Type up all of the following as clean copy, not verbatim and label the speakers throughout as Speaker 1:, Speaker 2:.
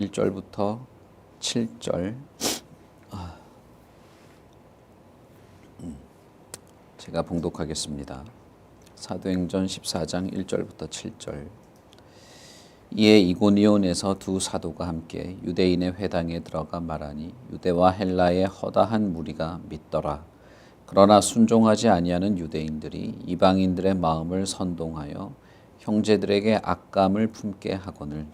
Speaker 1: 1절부터 7절 제가 봉독하겠습니다. 사도행전 14장 1절부터 7절. 이에 이고니온에서 두 사도가 함께 유대인의 회당에 들어가 말하니 유대와 헬라의 허다한 무리가 믿더라. 그러나 순종하지 아니하는 유대인들이 이방인들의 마음을 선동하여 형제들에게 악감을 품게 하거늘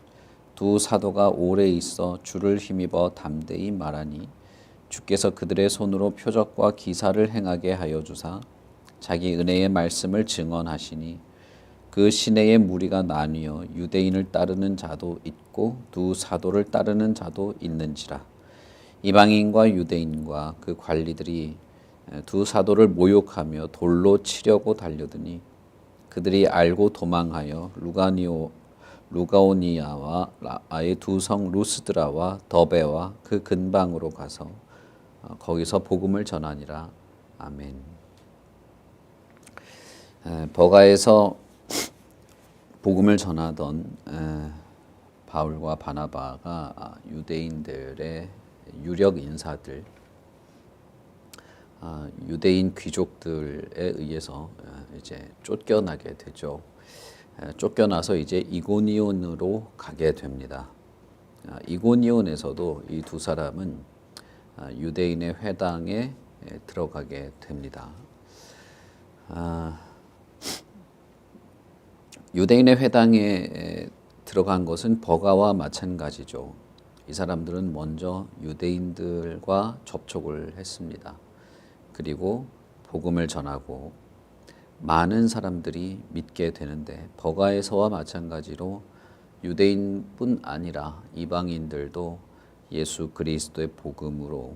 Speaker 1: 두 사도가 오래 있어 주를 힘입어 담대히 말하니 주께서 그들의 손으로 표적과 기사를 행하게 하여 주사 자기 은혜의 말씀을 증언하시니 그 시내의 무리가 나뉘어 유대인을 따르는 자도 있고 두 사도를 따르는 자도 있는지라. 이방인과 유대인과 그 관리들이 두 사도를 모욕하며 돌로 치려고 달려드니 그들이 알고 도망하여 루가오니아와 아의 두 성 루스드라와 더베와 그 근방으로 가서 거기서 복음을 전하니라. 아멘. 버가에서 복음을 전하던 바울과 바나바가 유대인들의 유력 인사들, 유대인 귀족들에 의해서 이제 쫓겨나게 되죠. 쫓겨나서 이제 이고니온으로 가게 됩니다. 이고니온에서도 이 두 사람은 유대인의 회당에 들어가게 됩니다. 유대인의 회당에 들어간 것은 버가와 마찬가지죠. 이 사람들은 먼저 유대인들과 접촉을 했습니다. 그리고 복음을 전하고 많은 사람들이 믿게 되는데 버가에서와 마찬가지로 유대인뿐 아니라 이방인들도 예수 그리스도의 복음으로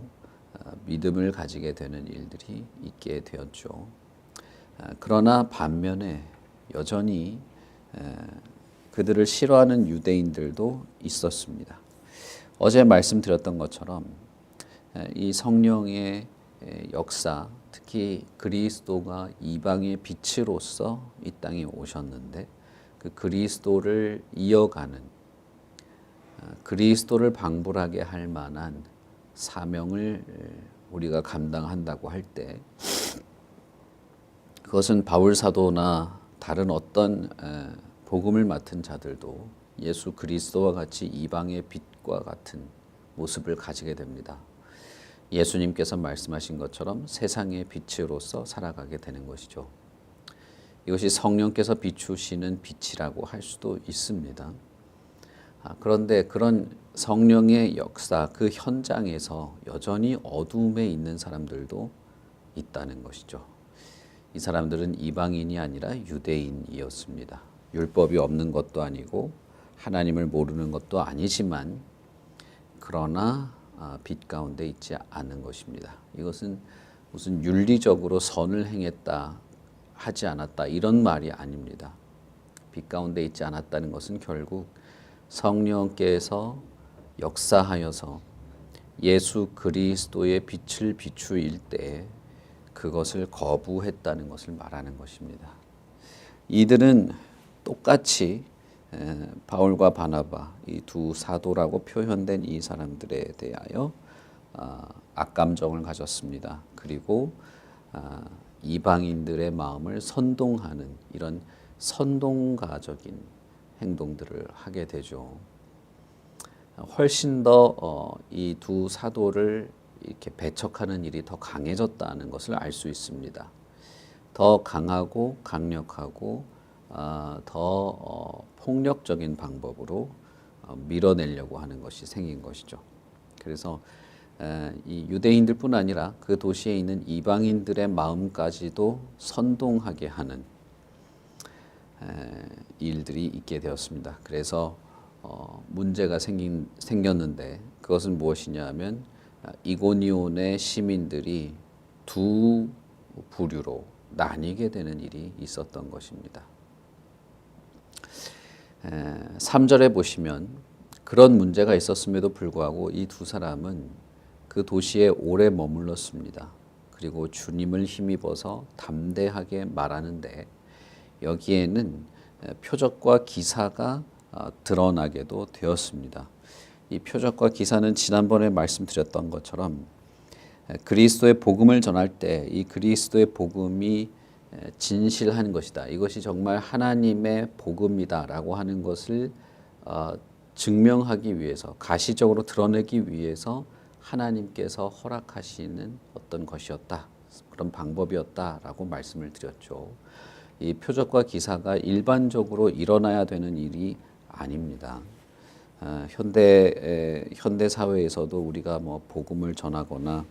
Speaker 1: 믿음을 가지게 되는 일들이 있게 되었죠. 그러나 반면에 여전히 그들을 싫어하는 유대인들도 있었습니다. 어제 말씀드렸던 것처럼 이 성령의 역사, 특히 그리스도가 이방의 빛으로서 이 땅에 오셨는데 그 그리스도를 이어가는, 그리스도를 방불하게 할 만한 사명을 우리가 감당한다고 할 때 그것은 바울 사도나 다른 어떤 복음을 맡은 자들도 예수 그리스도와 같이 이방의 빛과 같은 모습을 가지게 됩니다. 예수님께서 말씀하신 것처럼 세상의 빛으로서 살아가게 되는 것이죠. 이것이 성령께서 비추시는 빛이라고 할 수도 있습니다. 그런데 그런 성령의 역사, 그 현장에서 여전히 어두움에 있는 사람들도 있다는 것이죠. 이 사람들은 이방인이 아니라 유대인이었습니다. 율법이 없는 것도 아니고 하나님을 모르는 것도 아니지만 그러나 빛 가운데 있지 않은 것입니다. 이것은 무슨 윤리적으로 선을 행했다, 하지 않았다 이런 말이 아닙니다. 빛 가운데 있지 않았다는 것은 결국 성령께서 역사하여서 예수 그리스도의 빛을 비추일 때 그것을 거부했다는 것을 말하는 것입니다. 이들은 똑같이 바울과 바나바, 이 두 사도라고 표현된 이 사람들에 대하여 악감정을 가졌습니다. 그리고 이방인들의 마음을 선동하는 이런 선동가적인 행동들을 하게 되죠. 훨씬 더 이 두 사도를 이렇게 배척하는 일이 더 강해졌다는 것을 알 수 있습니다. 더 강하고 강력하고 더 폭력적인 방법으로 밀어내려고 하는 것이 생긴 것이죠. 그래서 이 유대인들뿐 아니라 그 도시에 있는 이방인들의 마음까지도 선동하게 하는 일들이 있게 되었습니다. 그래서 문제가 생겼는데 그것은 무엇이냐 하면 이고니온의 시민들이 두 부류로 나뉘게 되는 일이 있었던 것입니다. 3절에 보시면 그런 문제가 있었음에도 불구하고 이 두 사람은 그 도시에 오래 머물렀습니다. 그리고 주님을 힘입어서 담대하게 말하는데 여기에는 표적과 기사가 드러나게도 되었습니다. 이 표적과 기사는 지난번에 말씀드렸던 것처럼 그리스도의 복음을 전할 때 이 그리스도의 복음이 진실한 것이다. 이것이 정말 하나님의 복음이다라고 하는 것을 증명하기 위해서, 가시적으로 드러내기 위해서 하나님께서 허락하시는 어떤 것이었다. 그런 방법이었다라고 말씀을 드렸죠. 이 표적과 기사가 일반적으로 일어나야 되는 일이 아닙니다. 현대 사회에서도 우리가 뭐 복음을 전하거나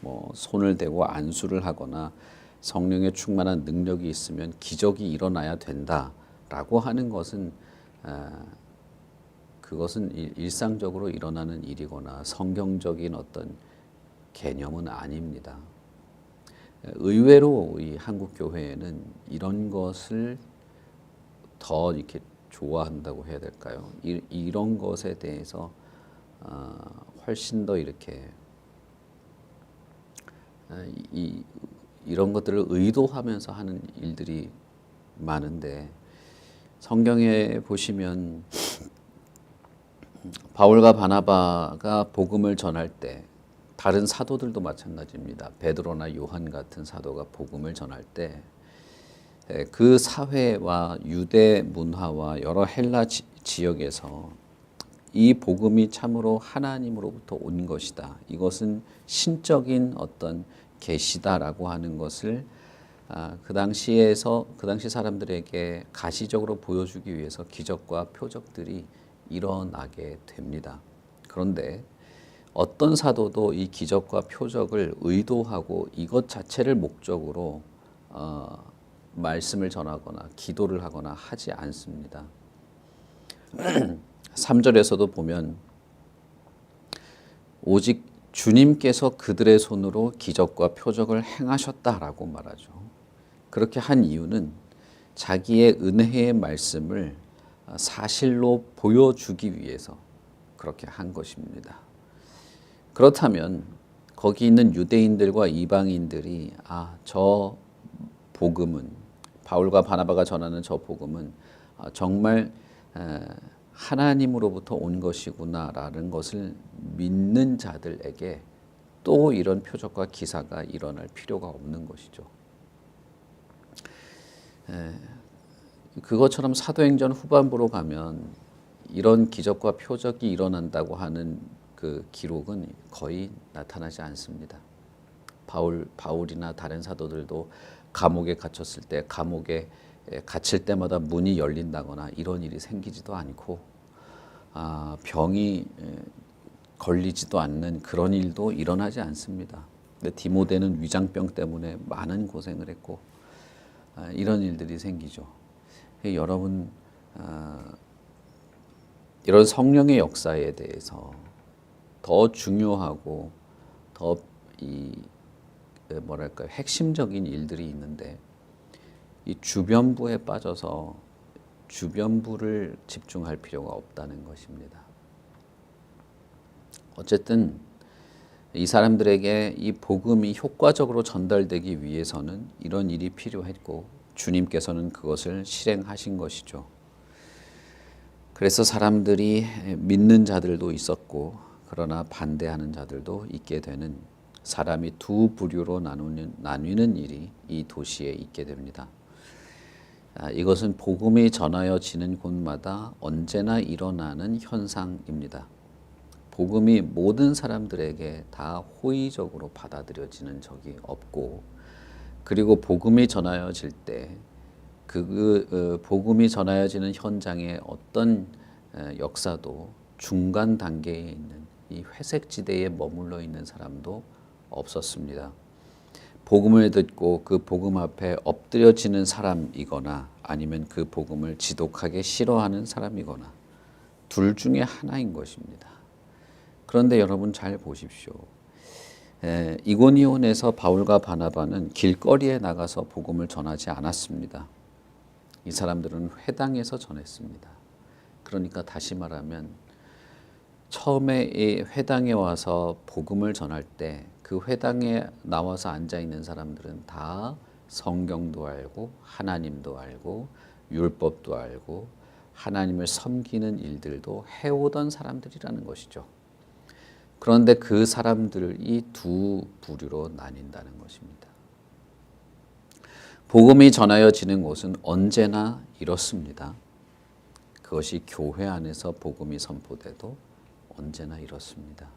Speaker 1: 뭐 손을 대고 안수를 하거나 성령의 충만한 능력이 있으면 기적이 일어나야 된다라고 하는 것은 그것은 일상적으로 일어나는 일이거나 성경적인 어떤 개념은 아닙니다. 의외로 이 한국 교회에는 이런 것을 더 이렇게 좋아한다고 해야 될까요? 이런 것에 대해서 훨씬 더 이렇게 이런 것들을 의도하면서 하는 일들이 많은데, 성경에 보시면 바울과 바나바가 복음을 전할 때, 다른 사도들도 마찬가지입니다. 베드로나 요한 같은 사도가 복음을 전할 때 그 사회와 유대 문화와 여러 헬라 지역에서 이 복음이 참으로 하나님으로부터 온 것이다. 이것은 신적인 어떤 계시다라고 하는 것을 그 당시 사람들에게 가시적으로 보여주기 위해서 기적과 표적들이 일어나게 됩니다. 그런데 어떤 사도도 이 기적과 표적을 의도하고 이것 자체를 목적으로 말씀을 전하거나 기도를 하거나 하지 않습니다. 3절에서도 보면 오직 주님께서 그들의 손으로 기적과 표적을 행하셨다라고 말하죠. 그렇게 한 이유는 자기의 은혜의 말씀을 사실로 보여주기 위해서 그렇게 한 것입니다. 그렇다면 거기 있는 유대인들과 이방인들이 저 복음은, 바울과 바나바가 전하는 저 복음은 정말 하나님으로부터 온 것이구나라는 것을 믿는 자들에게 또 이런 표적과 기사가 일어날 필요가 없는 것이죠. 그것처럼 사도행전 후반부로 가면 이런 기적과 표적이 일어난다고 하는 그 기록은 거의 나타나지 않습니다. 바울이나 다른 사도들도 감옥에 갇혔을 때 감옥에 갇힐 때마다 문이 열린다거나 이런 일이 생기지도 않고 병이 걸리지도 않는 그런 일도 일어나지 않습니다. 근데 디모데는 위장병 때문에 많은 고생을 했고 이런 일들이 생기죠. 여러분, 이런 성령의 역사에 대해서 더 중요하고 더 핵심적인 일들이 있는데 이 주변부에 빠져서 주변부를 집중할 필요가 없다는 것입니다. 어쨌든 이 사람들에게 이 복음이 효과적으로 전달되기 위해서는 이런 일이 필요했고 주님께서는 그것을 실행하신 것이죠. 그래서 사람들이 믿는 자들도 있었고 그러나 반대하는 자들도 있게 되는, 사람이 두 부류로 나뉘는 일이 이 도시에 있게 됩니다. 이것은 복음이 전하여지는 곳마다 언제나 일어나는 현상입니다. 복음이 모든 사람들에게 다 호의적으로 받아들여지는 적이 없고, 그리고 복음이 전하여질 때 복음이 전하여지는 현장의 어떤 역사도 중간 단계에 있는 이 회색지대에 머물러 있는 사람도 없었습니다. 복음을 듣고 그 복음 앞에 엎드려지는 사람이거나 아니면 그 복음을 지독하게 싫어하는 사람이거나 둘 중에 하나인 것입니다. 그런데 여러분 잘 보십시오. 이고니온에서 바울과 바나바는 길거리에 나가서 복음을 전하지 않았습니다. 이 사람들은 회당에서 전했습니다. 그러니까 다시 말하면 처음에 이 회당에 와서 복음을 전할 때 그 회당에 나와서 앉아있는 사람들은 다 성경도 알고 하나님도 알고 율법도 알고 하나님을 섬기는 일들도 해오던 사람들이라는 것이죠. 그런데 그 사람들이 두 부류로 나뉜다는 것입니다. 복음이 전하여지는 곳은 언제나 이렇습니다. 그것이 교회 안에서 복음이 선포돼도 언제나 이렇습니다.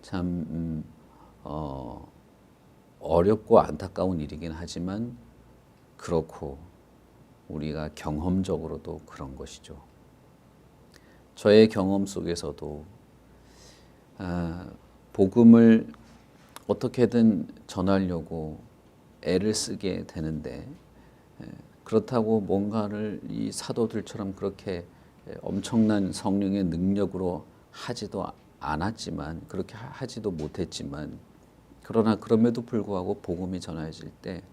Speaker 1: 참 어렵고 안타까운 일이긴 하지만 그렇고 우리가 경험적으로도 그런 것이죠. 저의 경험 속에서도 복음을 어떻게든 전하려고 애를 쓰게 되는데 그렇다고 뭔가를 이 사도들처럼 그렇게 엄청난 성령의 능력으로 하지도 않았지만 그렇게 하지도 못했지만 그러나 그럼에도 불구하고 복음이 전해질 때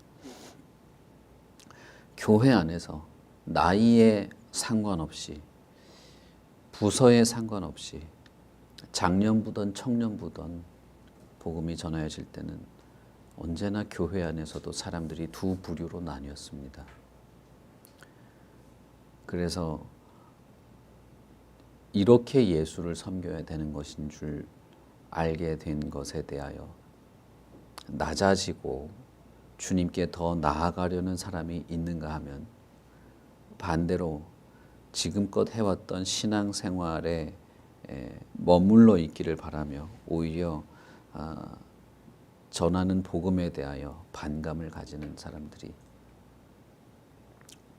Speaker 1: 교회 안에서 나이에 상관없이 부서에 상관없이 장년부든 청년부든 복음이 전해질 때는 언제나 교회 안에서도 사람들이 두 부류로 나뉘었습니다. 그래서 이렇게 예수를 섬겨야 되는 것인 줄 알게 된 것에 대하여 낮아지고 주님께 더 나아가려는 사람이 있는가 하면 반대로 지금껏 해왔던 신앙생활에 머물러 있기를 바라며 오히려 전하는 복음에 대하여 반감을 가지는 사람들이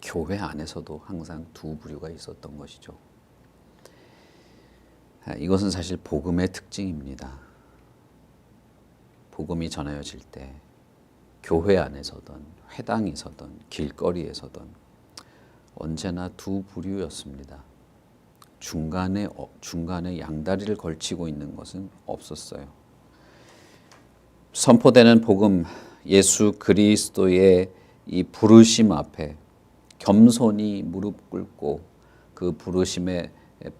Speaker 1: 교회 안에서도 항상 두 부류가 있었던 것이죠. 이것은 사실 복음의 특징입니다. 복음이 전하여질 때 교회 안에서든 회당에서든 길거리에서든 언제나 두 부류였습니다. 중간에 양다리를 걸치고 있는 것은 없었어요. 선포되는 복음, 예수 그리스도의 이 부르심 앞에 겸손히 무릎 꿇고 그 부르심에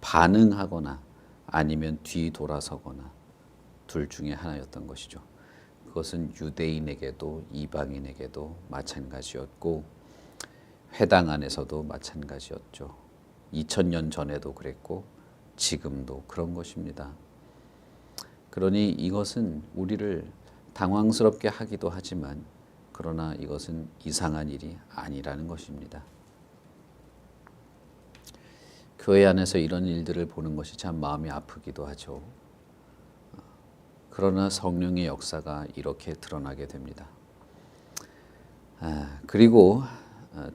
Speaker 1: 반응하거나 아니면 뒤돌아서거나 둘 중에 하나였던 것이죠. 그것은 유대인에게도 이방인에게도 마찬가지였고 회당 안에서도 마찬가지였죠. 2000년 전에도 그랬고 지금도 그런 것입니다. 그러니 이것은 우리를 당황스럽게 하기도 하지만 그러나 이것은 이상한 일이 아니라는 것입니다. 교회 안에서 이런 일들을 보는 것이 참 마음이 아프기도 하죠. 그러나 성령의 역사가 이렇게 드러나게 됩니다. 그리고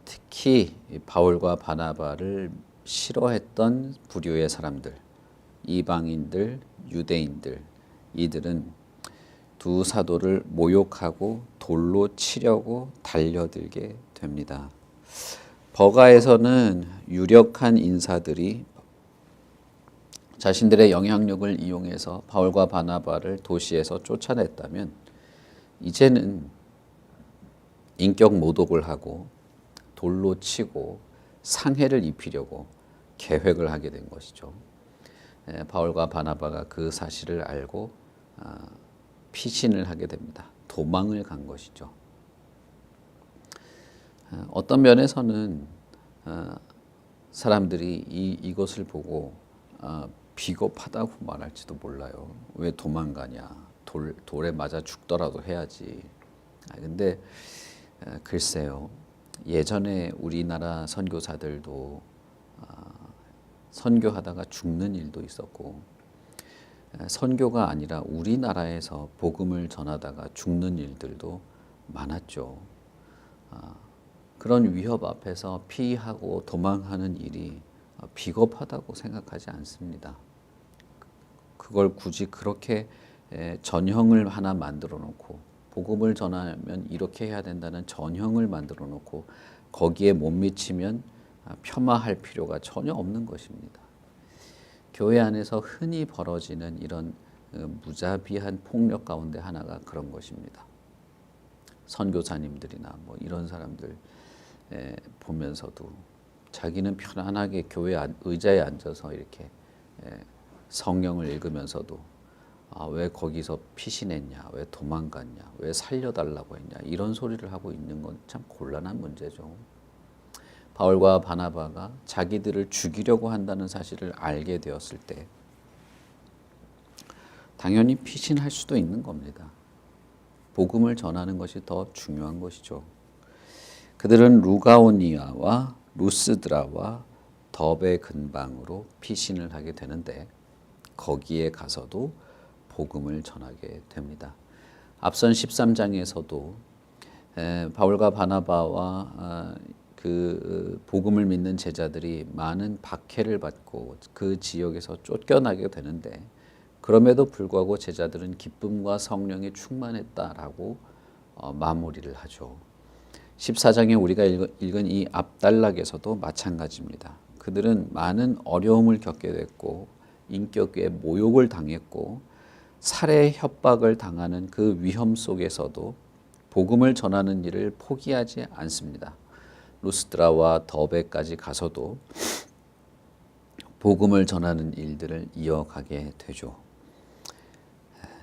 Speaker 1: 특히 바울과 바나바를 싫어했던 부류의 사람들, 이방인들, 유대인들, 이들은 두 사도를 모욕하고 돌로 치려고 달려들게 됩니다. 버가에서는 유력한 인사들이 자신들의 영향력을 이용해서 바울과 바나바를 도시에서 쫓아냈다면 이제는 인격 모독을 하고 돌로 치고 상해를 입히려고 계획을 하게 된 것이죠. 바울과 바나바가 그 사실을 알고 피신을 하게 됩니다. 도망을 간 것이죠. 어떤 면에서는 사람들이 이것을 보고 비겁하다고 말할지도 몰라요. 왜 도망가냐? 돌에 맞아 죽더라도 해야지. 근데 글쎄요. 예전에 우리나라 선교사들도 선교하다가 죽는 일도 있었고 선교가 아니라 우리나라에서 복음을 전하다가 죽는 일들도 많았죠. 그런 위협 앞에서 피하고 도망하는 일이 비겁하다고 생각하지 않습니다. 그걸 굳이 그렇게 전형을 하나 만들어 놓고 복음을 전하면 이렇게 해야 된다는 전형을 만들어 놓고 거기에 못 미치면 폄하할 필요가 전혀 없는 것입니다. 교회 안에서 흔히 벌어지는 이런 무자비한 폭력 가운데 하나가 그런 것입니다. 선교사님들이나 뭐 이런 사람들 보면서도 자기는 편안하게 교회 의자에 앉아서 이렇게 성경을 읽으면서도 왜 거기서 피신했냐, 왜 도망갔냐, 왜 살려달라고 했냐 이런 소리를 하고 있는 건 참 곤란한 문제죠. 바울과 바나바가 자기들을 죽이려고 한다는 사실을 알게 되었을 때 당연히 피신할 수도 있는 겁니다. 복음을 전하는 것이 더 중요한 것이죠. 그들은 루가오니아와 루스드라와 더베 근방으로 피신을 하게 되는데 거기에 가서도 복음을 전하게 됩니다. 앞선 13장에서도 바울과 바나바와 그 복음을 믿는 제자들이 많은 박해를 받고 그 지역에서 쫓겨나게 되는데 그럼에도 불구하고 제자들은 기쁨과 성령에 충만했다라고 마무리를 하죠. 14장에 우리가 읽은 이 압달락에서도 마찬가지입니다. 그들은 많은 어려움을 겪게 됐고 인격의 모욕을 당했고 살해 협박을 당하는 그 위험 속에서도 복음을 전하는 일을 포기하지 않습니다. 루스드라와 더베까지 가서도 복음을 전하는 일들을 이어가게 되죠.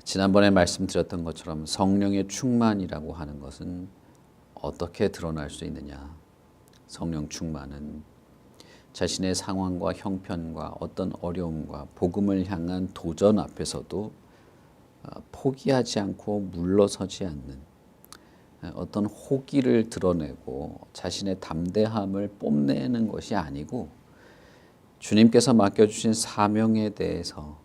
Speaker 1: 지난번에 말씀드렸던 것처럼 성령의 충만이라고 하는 것은 어떻게 드러날 수 있느냐? 성령 충만은 자신의 상황과 형편과 어떤 어려움과 복음을 향한 도전 앞에서도 포기하지 않고 물러서지 않는 어떤 호기를 드러내고 자신의 담대함을 뽐내는 것이 아니고 주님께서 맡겨주신 사명에 대해서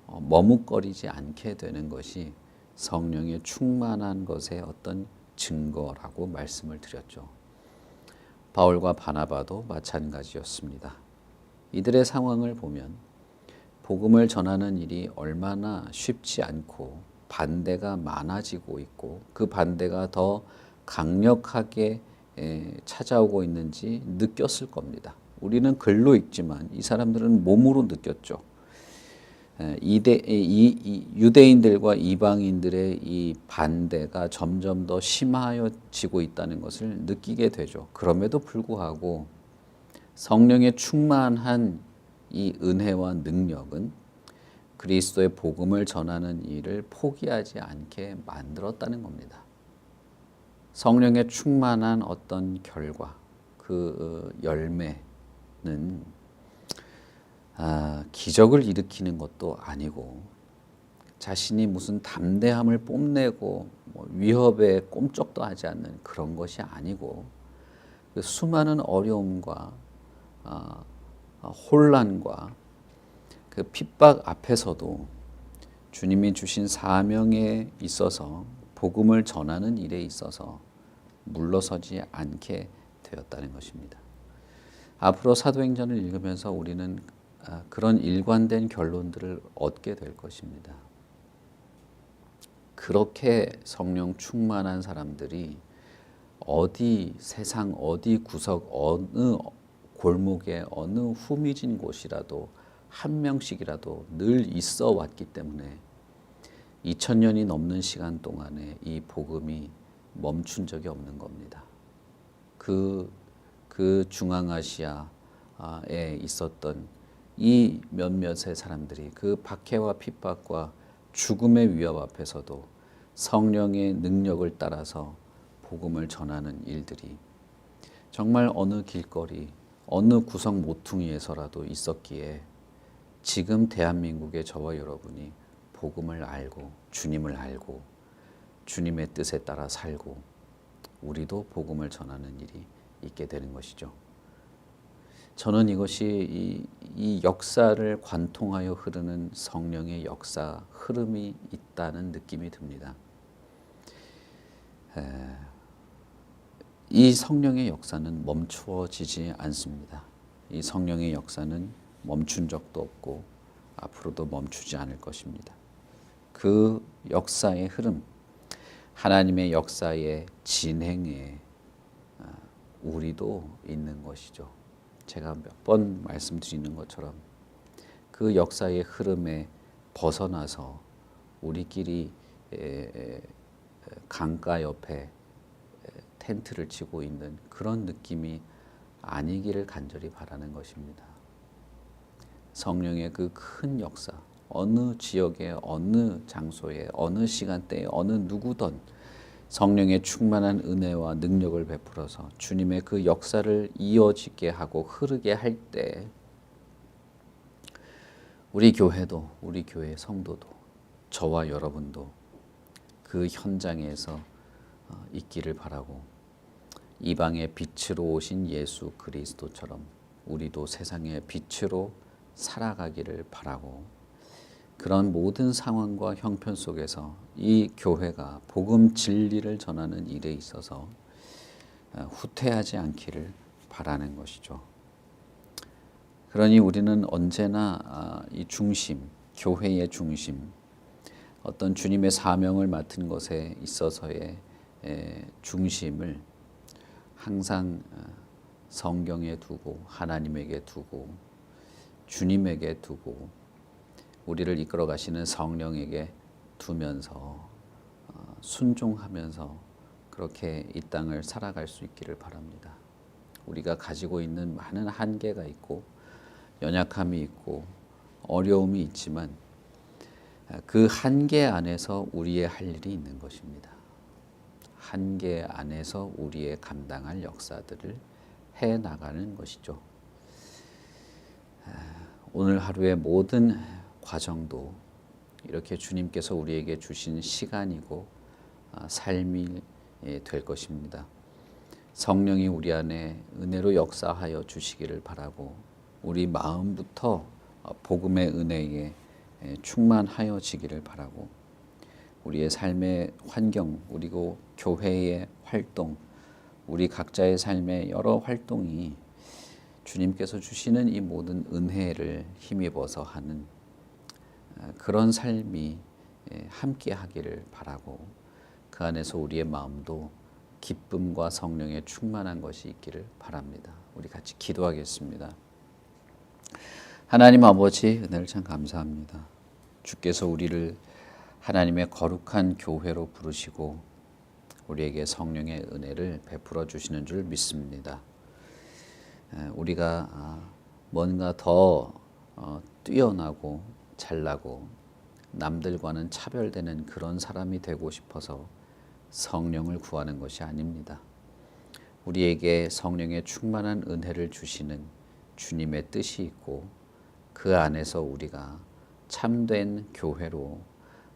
Speaker 1: 머뭇거리지 않게 되는 것이 성령의 충만한 것의 어떤 증거라고 말씀을 드렸죠. 바울과 바나바도 마찬가지였습니다. 이들의 상황을 보면 복음을 전하는 일이 얼마나 쉽지 않고 반대가 많아지고 있고 그 반대가 더 강력하게 찾아오고 있는지 느꼈을 겁니다. 우리는 글로 읽지만 이 사람들은 몸으로 느꼈죠. 유대인들과 이방인들의 이 반대가 점점 더 심하여지고 있다는 것을 느끼게 되죠. 그럼에도 불구하고 성령의 충만한 이 은혜와 능력은 그리스도의 복음을 전하는 일을 포기하지 않게 만들었다는 겁니다. 성령의 충만한 어떤 결과, 그 열매는 기적을 일으키는 것도 아니고 자신이 무슨 담대함을 뽐내고 위협에 꼼짝도 하지 않는 그런 것이 아니고 그 수많은 어려움과 혼란과 그 핍박 앞에서도 주님이 주신 사명에 있어서 복음을 전하는 일에 있어서 물러서지 않게 되었다는 것입니다. 앞으로 사도행전을 읽으면서 우리는 그런 일관된 결론들을 얻게 될 것입니다. 그렇게 성령 충만한 사람들이 세상 어디 구석 어느 골목에 어느 후미진 곳이라도 한 명씩이라도 늘 있어 왔기 때문에 2000년이 넘는 시간 동안에 이 복음이 멈춘 적이 없는 겁니다. 그 중앙아시아에 있었던 이 몇몇의 사람들이 그 박해와 핍박과 죽음의 위협 앞에서도 성령의 능력을 따라서 복음을 전하는 일들이 정말 어느 길거리, 어느 구석 모퉁이에서라도 있었기에 지금 대한민국의 저와 여러분이 복음을 알고 주님을 알고 주님의 뜻에 따라 살고 우리도 복음을 전하는 일이 있게 되는 것이죠. 저는 이것이 이 역사를 관통하여 흐르는 성령의 역사 흐름이 있다는 느낌이 듭니다. 이 성령의 역사는 멈추어지지 않습니다. 이 성령의 역사는 멈춘 적도 없고 앞으로도 멈추지 않을 것입니다. 그 역사의 흐름, 하나님의 역사의 진행에 우리도 있는 것이죠. 제가 몇 번 말씀드리는 것처럼 그 역사의 흐름에 벗어나서 우리끼리 강가 옆에 텐트를 치고 있는 그런 느낌이 아니기를 간절히 바라는 것입니다. 성령의 그 큰 역사, 어느 지역에 어느 장소에 어느 시간대에 어느 누구든 성령의 충만한 은혜와 능력을 베풀어서 주님의 그 역사를 이어지게 하고 흐르게 할 때 우리 교회도, 우리 교회 성도도, 저와 여러분도 그 현장에서 있기를 바라고, 이방의 빛으로 오신 예수 그리스도처럼 우리도 세상의 빛으로 살아가기를 바라고, 그런 모든 상황과 형편 속에서 이 교회가 복음 진리를 전하는 일에 있어서 후퇴하지 않기를 바라는 것이죠. 그러니 우리는 언제나 이 중심, 교회의 중심, 어떤 주님의 사명을 맡은 것에 있어서의 중심을 항상 성경에 두고, 하나님에게 두고, 주님에게 두고, 우리를 이끌어 가시는 성령에게 두면서 순종하면서 그렇게 이 땅을 살아갈 수 있기를 바랍니다. 우리가 가지고 있는 많은 한계가 있고 연약함이 있고 어려움이 있지만 그 한계 안에서 우리의 할 일이 있는 것입니다. 한계 안에서 우리의 감당할 역사들을 해 나가는 것이죠. 오늘 하루의 모든 과정도 이렇게 주님께서 우리에게 주신 시간이고 삶이 될 것입니다. 성령이 우리 안에 은혜로 역사하여 주시기를 바라고, 우리 마음부터 복음의 은혜에 충만하여지기를 바라고, 우리의 삶의 환경, 그리고 교회의 활동, 우리 각자의 삶의 여러 활동이 주님께서 주시는 이 모든 은혜를 힘입어서 하는 그런 삶이 함께 하기를 바라고, 그 안에서 우리의 마음도 기쁨과 성령에 충만한 것이 있기를 바랍니다. 우리 같이 기도하겠습니다. 하나님 아버지, 은혜를 참 감사합니다. 주께서 우리를 하나님의 거룩한 교회로 부르시고 우리에게 성령의 은혜를 베풀어 주시는 줄 믿습니다. 우리가 뭔가 더 뛰어나고 잘나고 남들과는 차별되는 그런 사람이 되고 싶어서 성령을 구하는 것이 아닙니다. 우리에게 성령의 충만한 은혜를 주시는 주님의 뜻이 있고, 그 안에서 우리가 참된 교회로,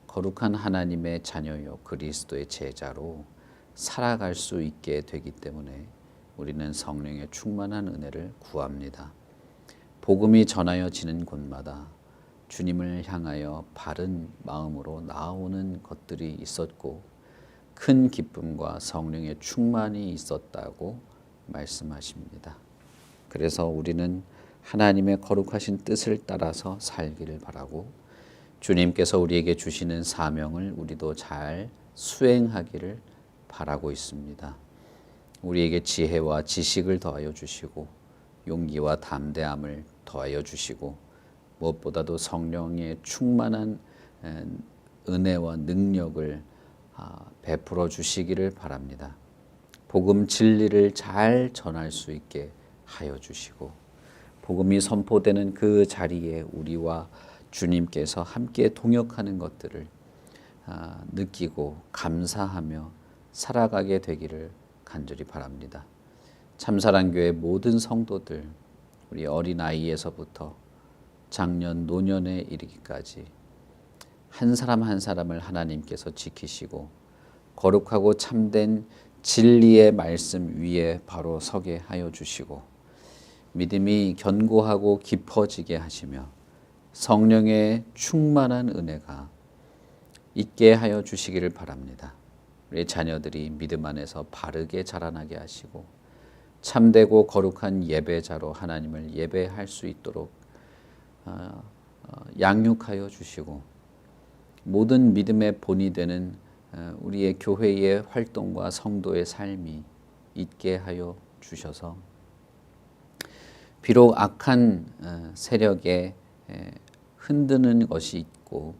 Speaker 1: 거룩한 하나님의 자녀요 그리스도의 제자로 살아갈 수 있게 되기 때문에 우리는 성령의 충만한 은혜를 구합니다. 복음이 전하여지는 곳마다 주님을 향하여 바른 마음으로 나아오는 것들이 있었고, 큰 기쁨과 성령의 충만이 있었다고 말씀하십니다. 그래서 우리는 하나님의 거룩하신 뜻을 따라서 살기를 바라고, 주님께서 우리에게 주시는 사명을 우리도 잘 수행하기를 바라고 있습니다. 우리에게 지혜와 지식을 더하여 주시고, 용기와 담대함을 더하여 주시고, 무엇보다도 성령의 충만한 은혜와 능력을 베풀어 주시기를 바랍니다. 복음 진리를 잘 전할 수 있게 하여 주시고, 복음이 선포되는 그 자리에 우리와 주님께서 함께 동역하는 것들을 느끼고 감사하며 살아가게 되기를 간절히 바랍니다. 참사랑교회 모든 성도들, 우리 어린아이에서부터 장년, 노년에 이르기까지 한 사람 한 사람을 하나님께서 지키시고 거룩하고 참된 진리의 말씀 위에 바로 서게 하여 주시고, 믿음이 견고하고 깊어지게 하시며 성령의 충만한 은혜가 있게 하여 주시기를 바랍니다. 우리 자녀들이 믿음 안에서 바르게 자라나게 하시고 참되고 거룩한 예배자로 하나님을 예배할 수 있도록 양육하여 주시고, 모든 믿음의 본이 되는 우리의 교회의 활동과 성도의 삶이 있게 하여 주셔서 비록 악한 세력에 흔드는 것이 있고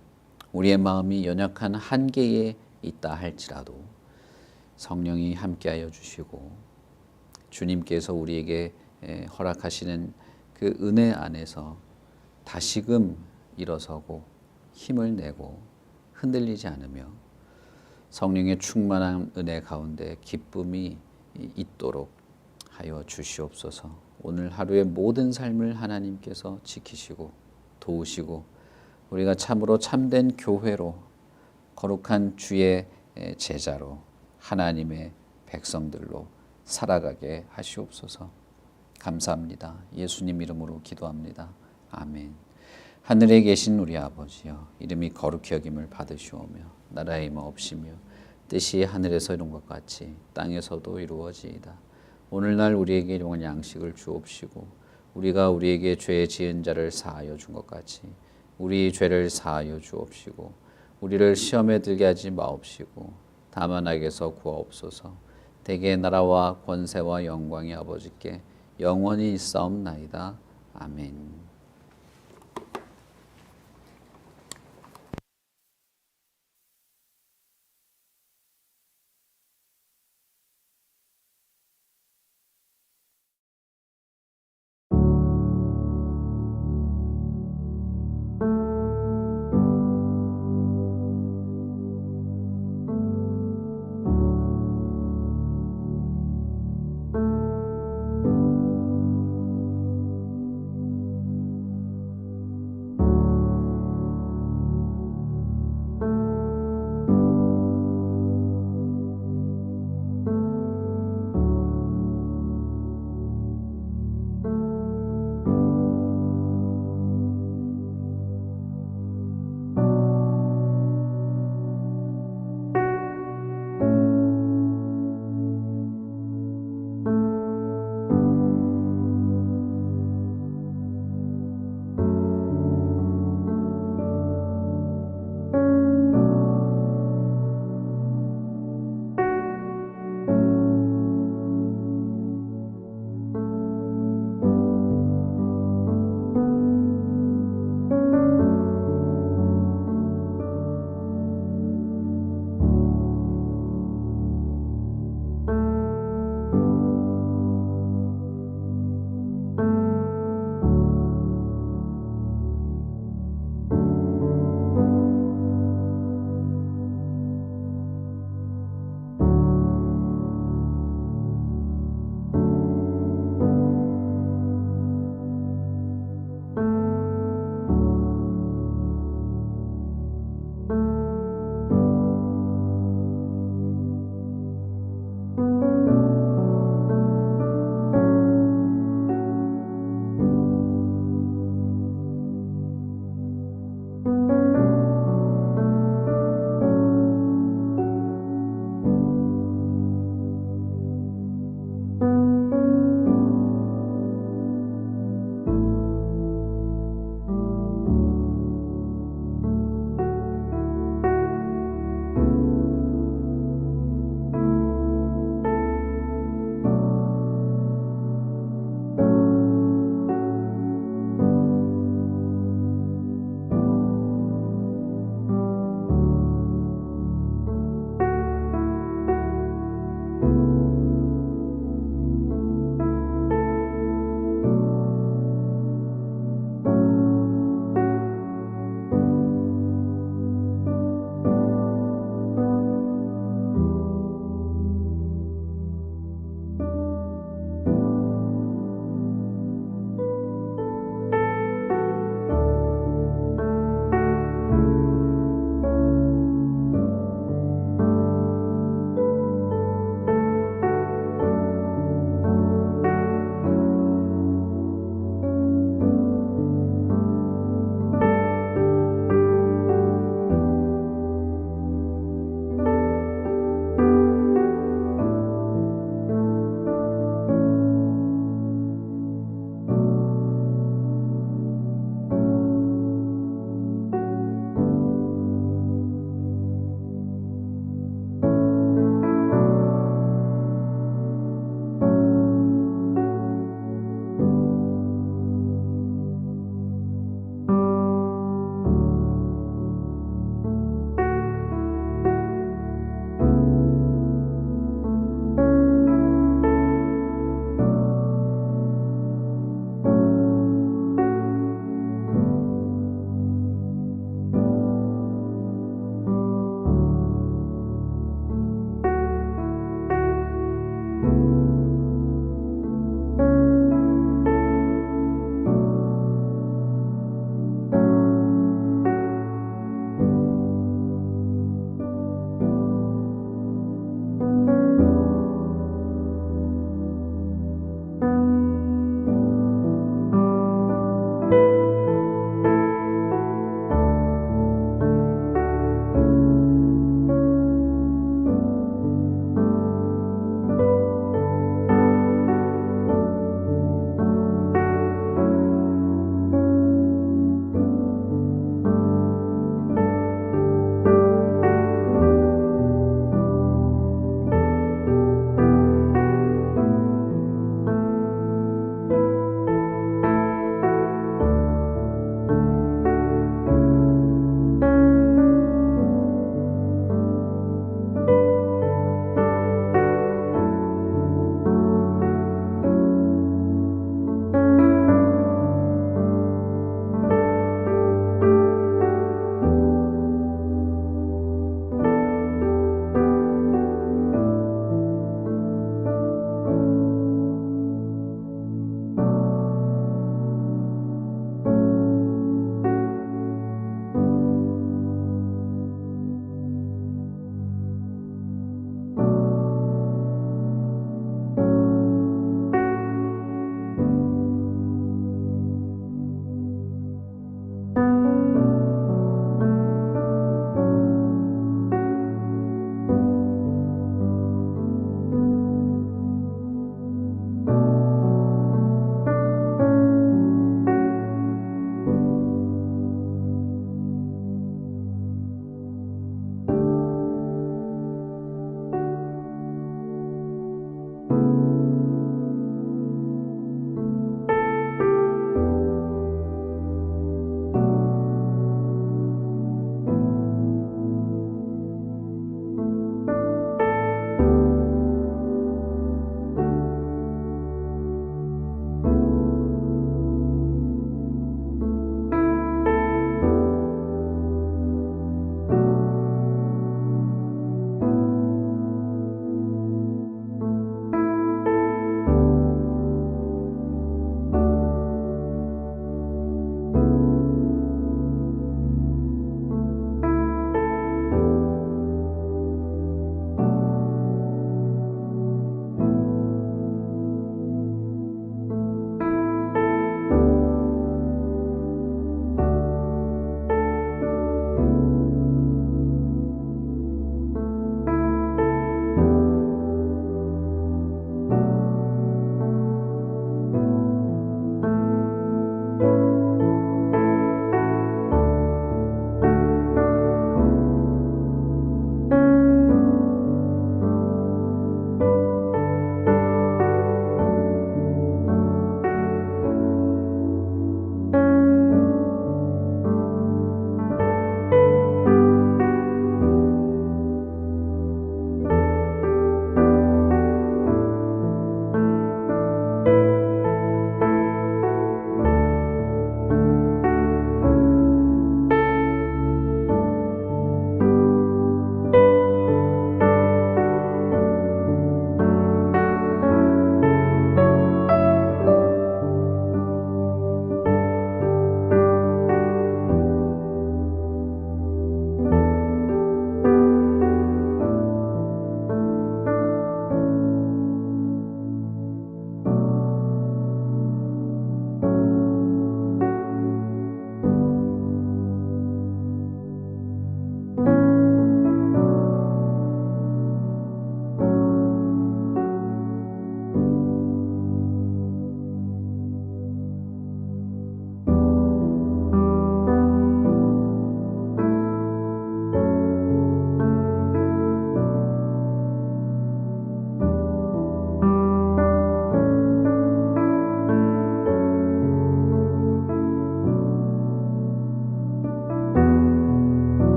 Speaker 1: 우리의 마음이 연약한 한계에 있다 할지라도 성령이 함께하여 주시고 주님께서 우리에게 허락하시는 그 은혜 안에서 다시금 일어서고 힘을 내고 흔들리지 않으며 성령의 충만한 은혜 가운데 기쁨이 있도록 하여 주시옵소서. 오늘 하루의 모든 삶을 하나님께서 지키시고 도우시고 우리가 참으로 참된 교회로 거룩한 주의 제자로 하나님의 백성들로 살아가게 하시옵소서. 감사합니다. 예수님 이름으로 기도합니다. 아멘. 하늘에 계신 우리 아버지여, 이름이 거룩히 여김을 받으시오며 나라의 마옵시며 뜻이 하늘에서 이룬 것 같이 땅에서도 이루어지이다. 오늘날 우리에게 일용할 양식을 주옵시고 우리가 우리에게 죄 지은 자를 사하여 준 것 같이 우리 죄를 사하여 주옵시고 우리를 시험에 들게 하지 마옵시고 다만 악에서 구하옵소서. 대개 나라와 권세와 영광이 아버지께 영원히 있사옵나이다. 아멘.